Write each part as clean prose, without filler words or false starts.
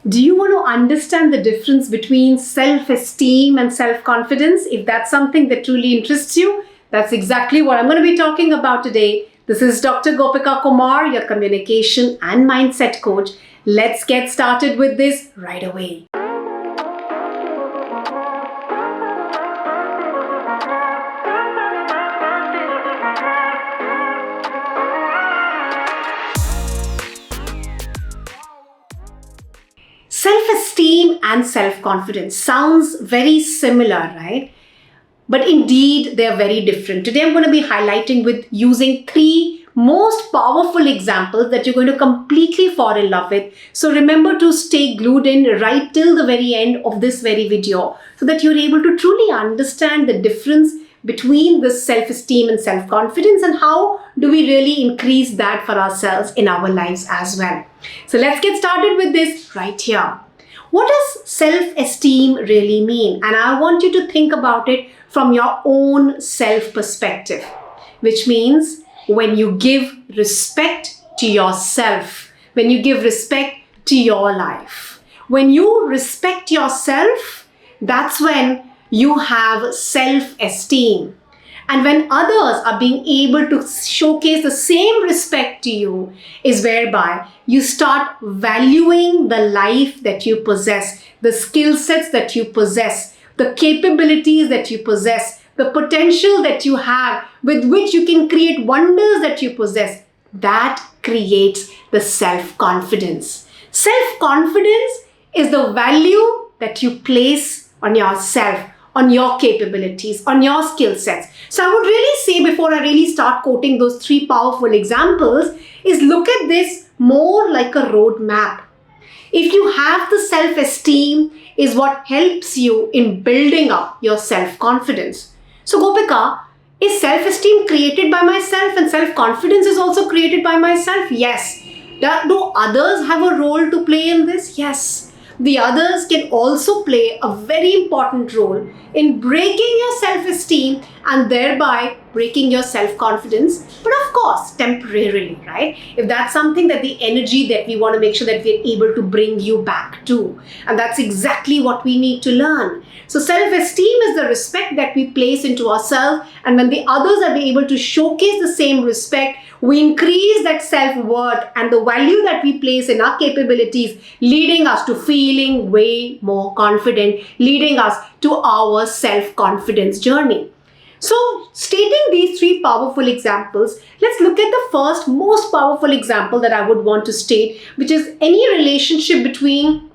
Do you want to understand the difference between self-esteem and self-confidence? If that's something that truly interests you, that's exactly what I'm going to be talking about today. This is Dr. GopikaKumar, your communication and mindset coach. Let's get started with this right away. Self-esteem and self-confidence sounds very similar, right? But indeed, they are very different. Today, I'm going to be highlighting with using three most powerful examples that you're going to completely fall in love with. So remember to stay glued in right till the very end of this very video so that you're able to truly understand the difference between this self-esteem and self-confidence and how do we really increase that for ourselves in our lives as well. So let's get started with this right here. What does self-esteem really mean? And I want you to think about it from your own self perspective, which means when you give respect to yourself, when you give respect to your life, when you respect yourself, that's when you have self-esteem. And when others are being able to showcase the same respect to you is whereby you start valuing the life that you possess, the skill sets that you possess, the capabilities that you possess, the potential that you have with which you can create wonders that you possess. That creates the self-confidence. Self-confidence is the value that you place on yourself, on your capabilities, on your skill sets. So I would really say before I really start quoting those three powerful examples is look at this more like a roadmap. If you have the self-esteem is what helps you in building up your self-confidence. So Gopika, is self-esteem created by myself and self-confidence is also created by myself? Yes. Do others have a role to play in this? Yes. The others can also play a very important role in breaking your self-esteem and thereby breaking your self-confidence, but of course, temporarily, right? If that's something that the energy that we want to make sure that we're able to bring you back to. And that's exactly what we need to learn. So self-esteem is the respect that we place into ourselves, and when the others are able to showcase the same respect, we increase that self-worth and the value that we place in our capabilities, leading us to feeling way more confident, leading us to our self-confidence journey. So, stating these three powerful examples, let's look at the first most powerful example that I would want to state, which is any relationship between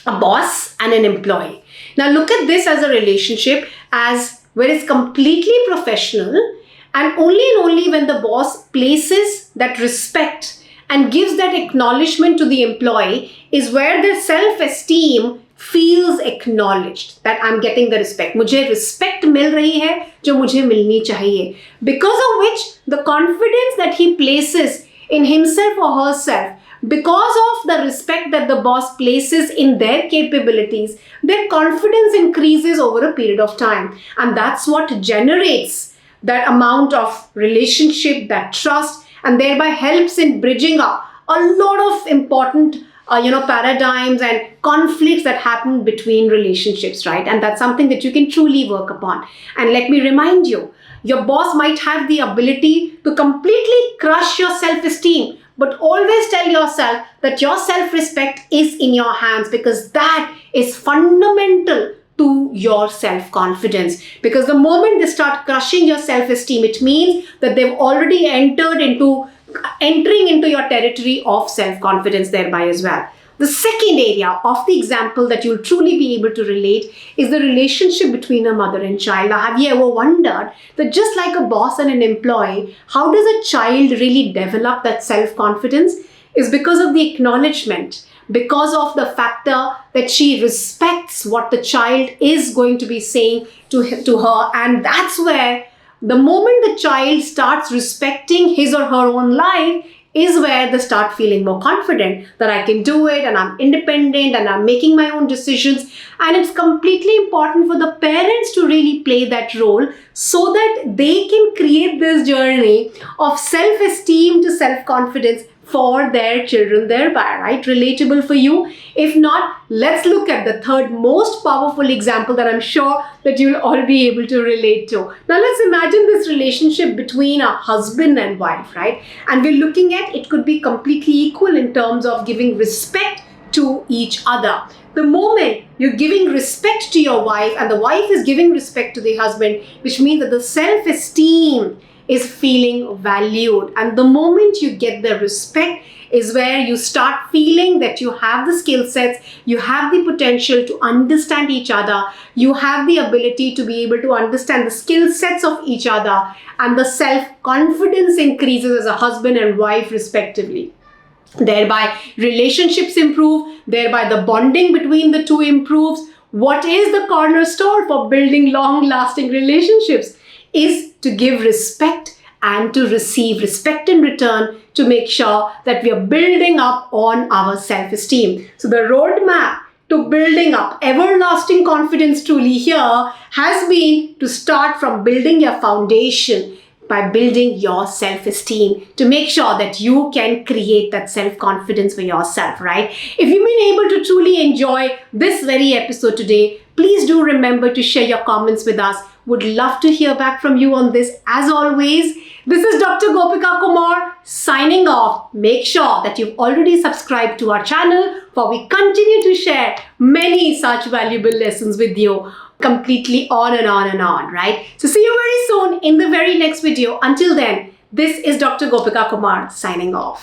a boss and an employee. Now, look at this as a relationship as where it's completely professional, and only when the boss places that respect and gives that acknowledgement to the employee is where their self-esteem feels acknowledged, that I'm getting the respect. मुझे respect मिल रही है जो मुझे मिलनी चाहिए. Because of which the confidence that he places in himself or herself, because of the respect that the boss places in their capabilities, their confidence increases over a period of time. And that's what generates that amount of relationship, that trust, and thereby helps in bridging up a lot of important paradigms and conflicts that happen between relationships, right? And that's something that you can truly work upon. And let me remind you, your boss might have the ability to completely crush your self-esteem, but always tell yourself that your self-respect is in your hands, because that is fundamental to your self-confidence. Because the moment they start crushing your self-esteem, it means that they've already entering into your territory of self-confidence thereby as well. The second area of the example that you'll truly be able to relate is the relationship between a mother and child. Now, have you ever wondered that just like a boss and an employee, how does a child really develop that self-confidence? Is because of the acknowledgement, because of the factor that she respects what the child is going to be saying to her. And that's where the moment the child starts respecting his or her own life is where they start feeling more confident that I can do it and I'm independent and I'm making my own decisions. And it's completely important for the parents to really play that role so that they can create this journey of self-esteem to self-confidence for their children thereby, right? Relatable for you? If not, let's look at the third most powerful example that I'm sure that you'll all be able to relate to. Now let's imagine this relationship between a husband and wife, right? And we're looking at it could be completely equal in terms of giving respect to each other. The moment you're giving respect to your wife and the wife is giving respect to the husband, which means that the self-esteem is feeling valued. And the moment you get the respect is where you start feeling that you have the skill sets, you have the potential to understand each other, you have the ability to be able to understand the skill sets of each other, and the self-confidence increases as a husband and wife respectively. Thereby, relationships improve, thereby the bonding between the two improves. What is the cornerstone for building long-lasting relationships? Is to give respect and to receive respect in return to make sure that we are building up on our self-esteem. So the roadmap to building up everlasting confidence truly here has been to start from building your foundation by building your self-esteem to make sure that you can create that self-confidence for yourself, right? If you've been able to truly enjoy this very episode today, please do remember to share your comments with us. Would love to hear back from you on this. As always, this is DrGopikaKumar signing off. Make sure that you've already subscribed to our channel, for we continue to share many such valuable lessons with you, completely on and on and on, right? So see you very soon in the very next video. Until then, this is Dr. Gopika Kumar signing off.